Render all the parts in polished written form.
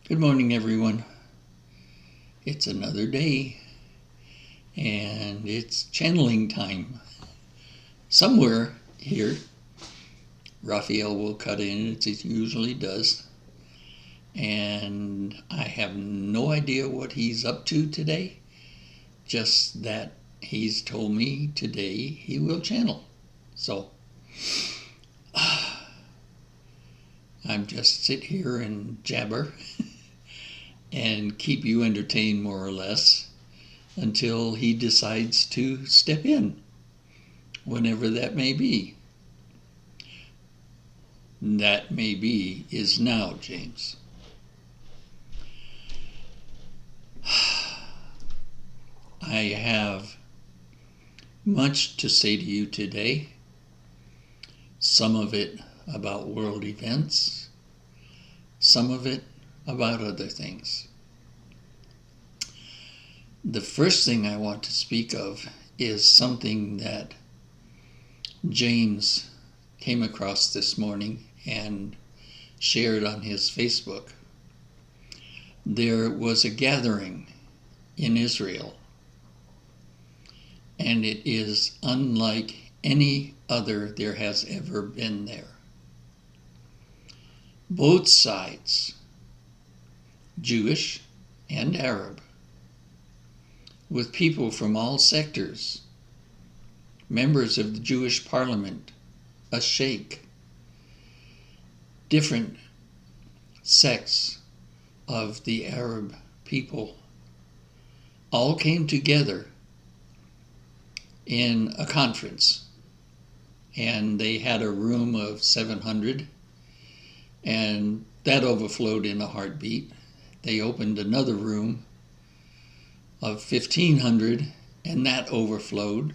Good morning, everyone. It's another day, and it's channeling time. Somewhere here, Raphael will cut in, as he usually does, and I have no idea what he's up to today, just that he's told me today he will channel. So, I'm just sit here and jabber and keep you entertained more or less until he decides to step in, whenever that may be. That may be is now, James. I have much to say to you today, some of it about world events, some of it about other things. The first thing I want to speak of is something that James came across this morning and shared on his Facebook. There was a gathering in Israel, and it is unlike any other there has ever been there. Both sides, Jewish and Arab, with people from all sectors, members of the Jewish parliament, a sheikh, different sects of the Arab people, all came together in a conference, and they had a room of 700, and that overflowed in a heartbeat. They opened another room of 1,500, and that overflowed,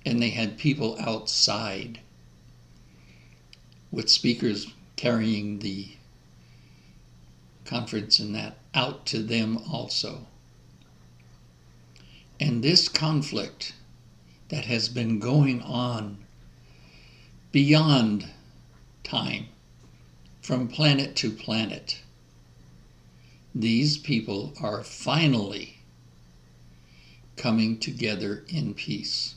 and they had people outside with speakers carrying the conference and that out to them also. And this conflict that has been going on beyond time, from planet to planet, these people are finally coming together in peace.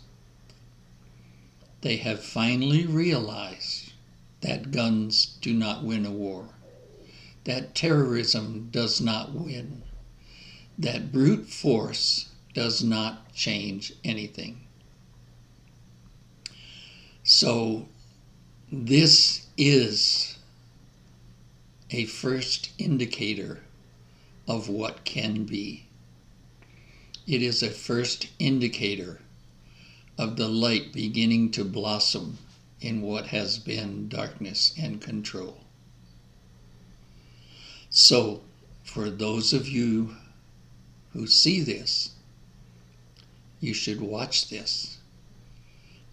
They have finally realized that guns do not win a war, that terrorism does not win, that brute force does not change anything. So this is a first indicator of what can be. It is a first indicator of the light beginning to blossom in what has been darkness and control. So, for those of you who see this, you should watch this.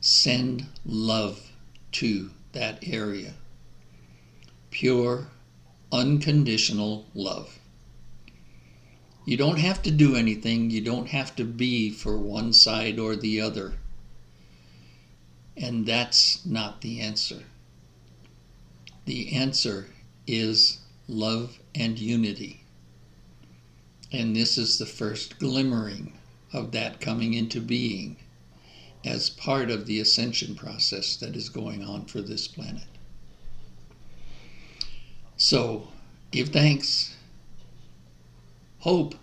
Send love to that area. Pure, unconditional love. You don't have to do anything. You don't have to be for one side or the other. And that's not the answer. The answer is love and unity. And this is the first glimmering of that coming into being as part of the ascension process that is going on for this planet. So, give thanks. Hope.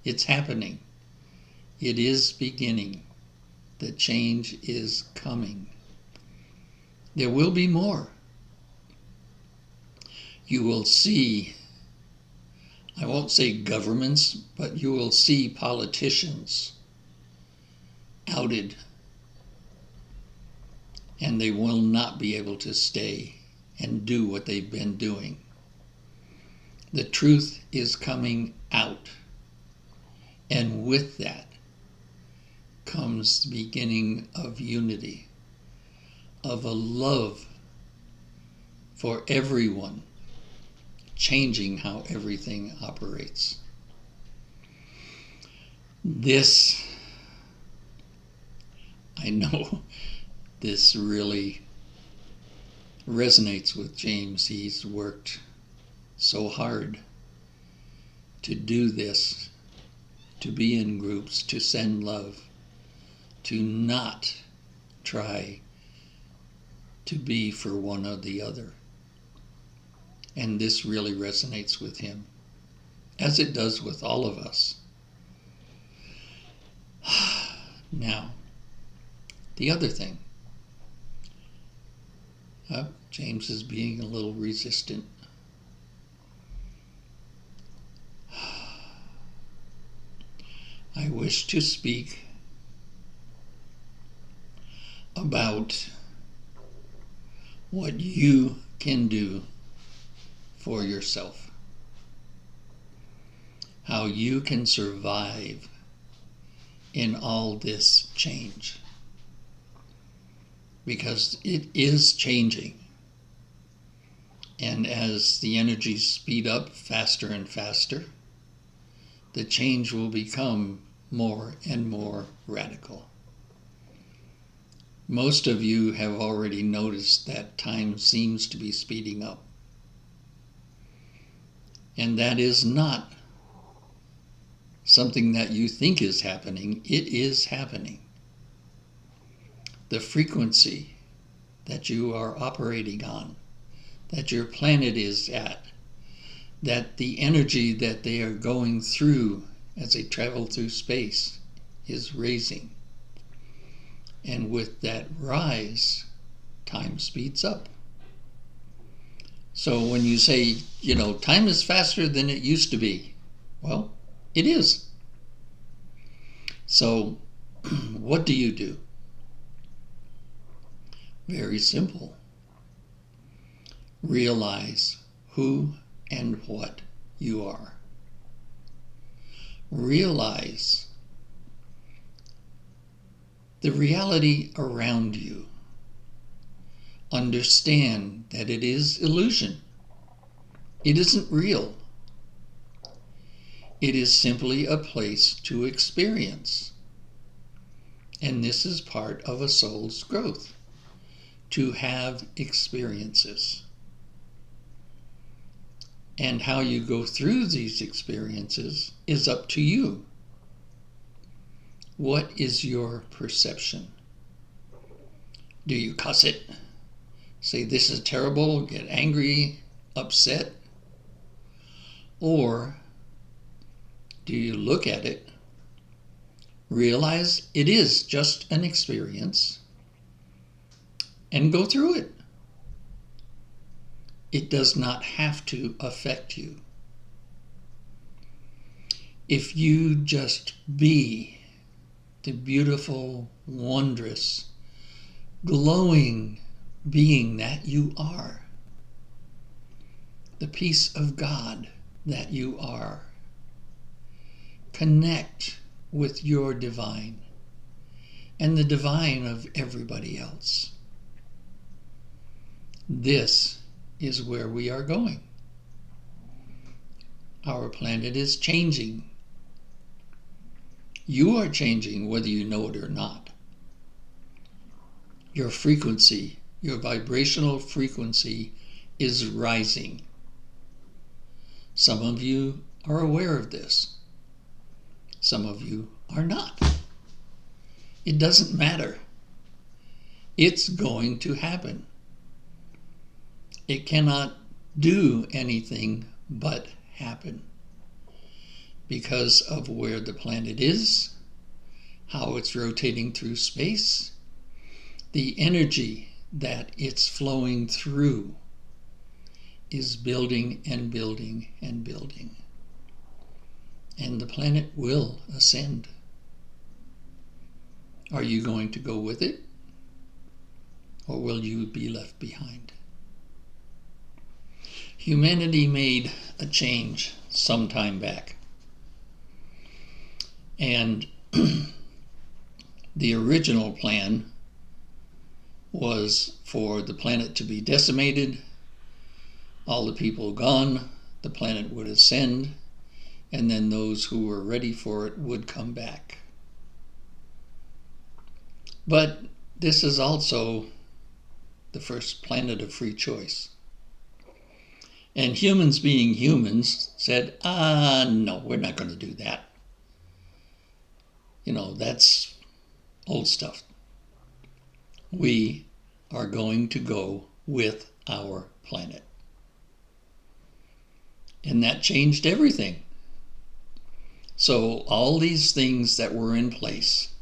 It's happening. It is beginning. The change is coming. There will be more. You will see, I won't say governments, but you will see politicians outed, and they will not be able to stay and do what they've been doing. The truth is coming out, and with that comes the beginning of unity, of a love for everyone, changing how everything operates. This, I know this really resonates with James. He's worked so hard to do this, to be in groups, to send love, to not try to be for one or the other. And this really resonates with him, as it does with all of us. Now, the other thing. James is being a little resistant. I wish to speak about what you can do for yourself. How you can survive in all this change. Because it is changing. And as the energies speed up faster and faster, the change will become more and more radical. Most of you have already noticed that time seems to be speeding up. And that is not something that you think is happening. It is happening. The frequency that you are operating on, that your planet is at, that the energy that they are going through as they travel through space is raising. And with that rise, time speeds up. So when you say, time is faster than it used to be, well, it is. So what do? Very simple. Realize who and what you are. Realize the reality around you. Understand that it is illusion. It isn't real. It is simply a place to experience. And this is part of a soul's growth. To have experiences. And how you go through these experiences is up to you. What is your perception? Do you cuss it? Say this is terrible, get angry, upset? Or do you look at it, realize it is just an experience, and go through it? It does not have to affect you. If you just be the beautiful, wondrous, glowing being that you are, the peace of God that you are, connect with your divine and the divine of everybody else. This is where we are going. Our planet is changing. You are changing whether you know it or not. Your frequency, your vibrational frequency is rising. Some of you are aware of this. Some of you are not. It doesn't matter. It's going to happen. It cannot do anything but happen because of where the planet is, how it's rotating through space, the energy that it's flowing through is building and building and building. And the planet will ascend. Are you going to go with it? Or will you be left behind? Humanity made a change some time back. And the original plan was for the planet to be decimated, all the people gone, the planet would ascend, and then those who were ready for it would come back. But this is also the first planet of free choice. And humans being humans said, no, we're not going to do that. That's old stuff. We are going to go with our planet. And that changed everything. So all these things that were in place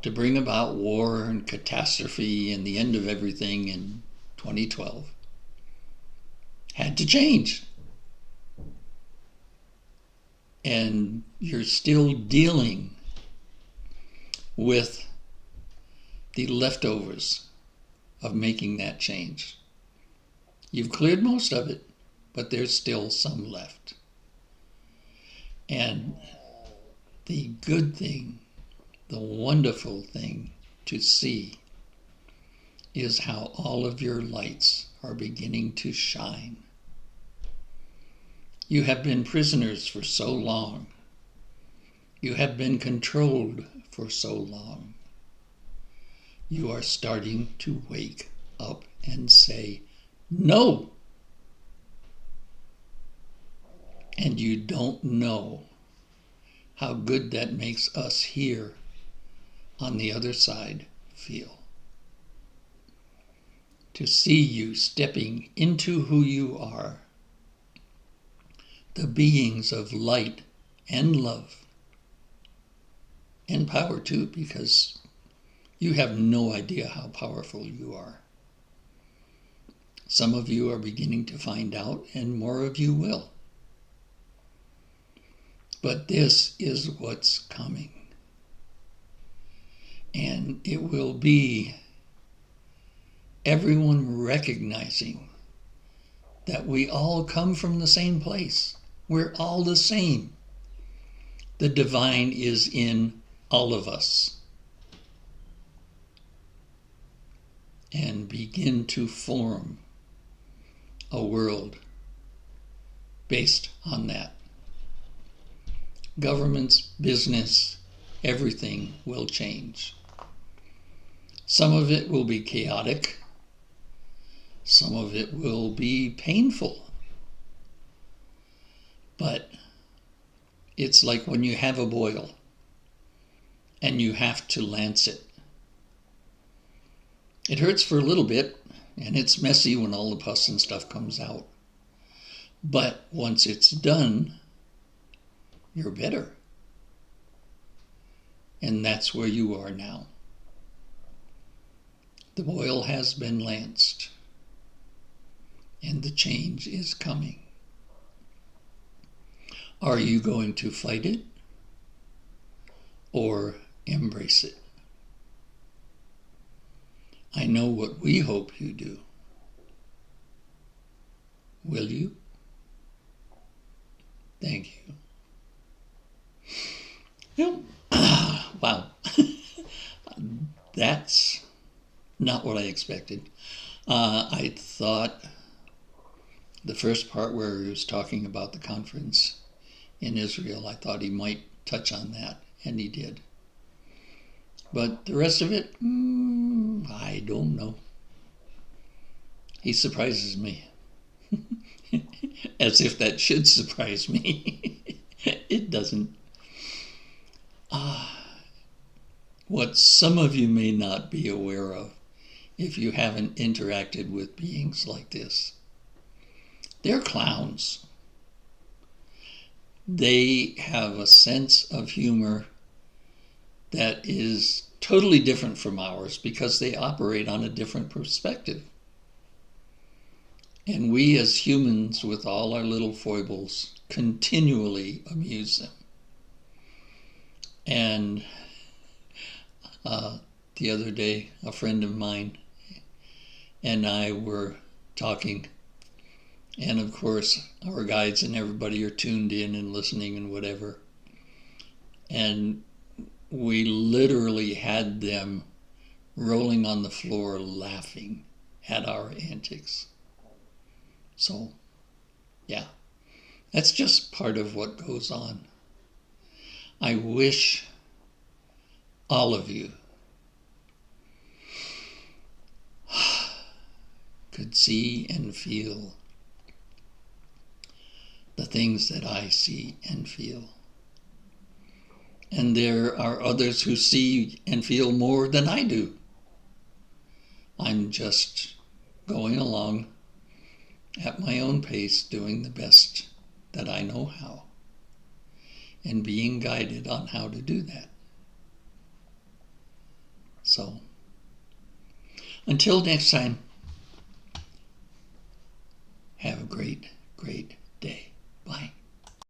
to bring about war and catastrophe and the end of everything in 2012 had to change. And you're still dealing with the leftovers of making that change. You've cleared most of it, but there's still some left. And the good thing, the wonderful thing to see is how all of your lights are beginning to shine. You have been prisoners for so long. You have been controlled for so long. You are starting to wake up and say, no. And you don't know how good that makes us here on the other side feel. To see you stepping into who you are, the beings of light and love, and power too, because you have no idea how powerful you are. Some of you are beginning to find out, and more of you will. But this is what's coming. And it will be everyone recognizing that we all come from the same place. We're all the same. The divine is in all of us. And begin to form a world based on that. Governments, business, everything will change. Some of it will be chaotic. Some of it will be painful. But it's like when you have a boil and you have to lance it. It hurts for a little bit, and it's messy when all the pus and stuff comes out. But once it's done, you're better. And that's where you are now. The boil has been lanced, and the change is coming. Are you going to fight it or embrace it? I know what we hope you do. Will you? Thank you. Wow. That's not what I expected. I thought the first part where he was talking about the conference in Israel, I thought he might touch on that, and he did. But the rest of it, I don't know. He surprises me. As if that should surprise me. It doesn't. What some of you may not be aware of, if you haven't interacted with beings like this, they're clowns. They have a sense of humor that is totally different from ours because they operate on a different perspective. And we as humans, with all our little foibles, continually amuse them. And the other day, a friend of mine and I were talking, and of course our guides and everybody are tuned in and listening and whatever, and we literally had them rolling on the floor laughing at our antics. So, yeah, that's just part of what goes on. I wish all of you could see and feel the things that I see and feel. And there are others who see and feel more than I do. I'm just going along at my own pace, doing the best that I know how, and being guided on how to do that. So, until next time, have a great, great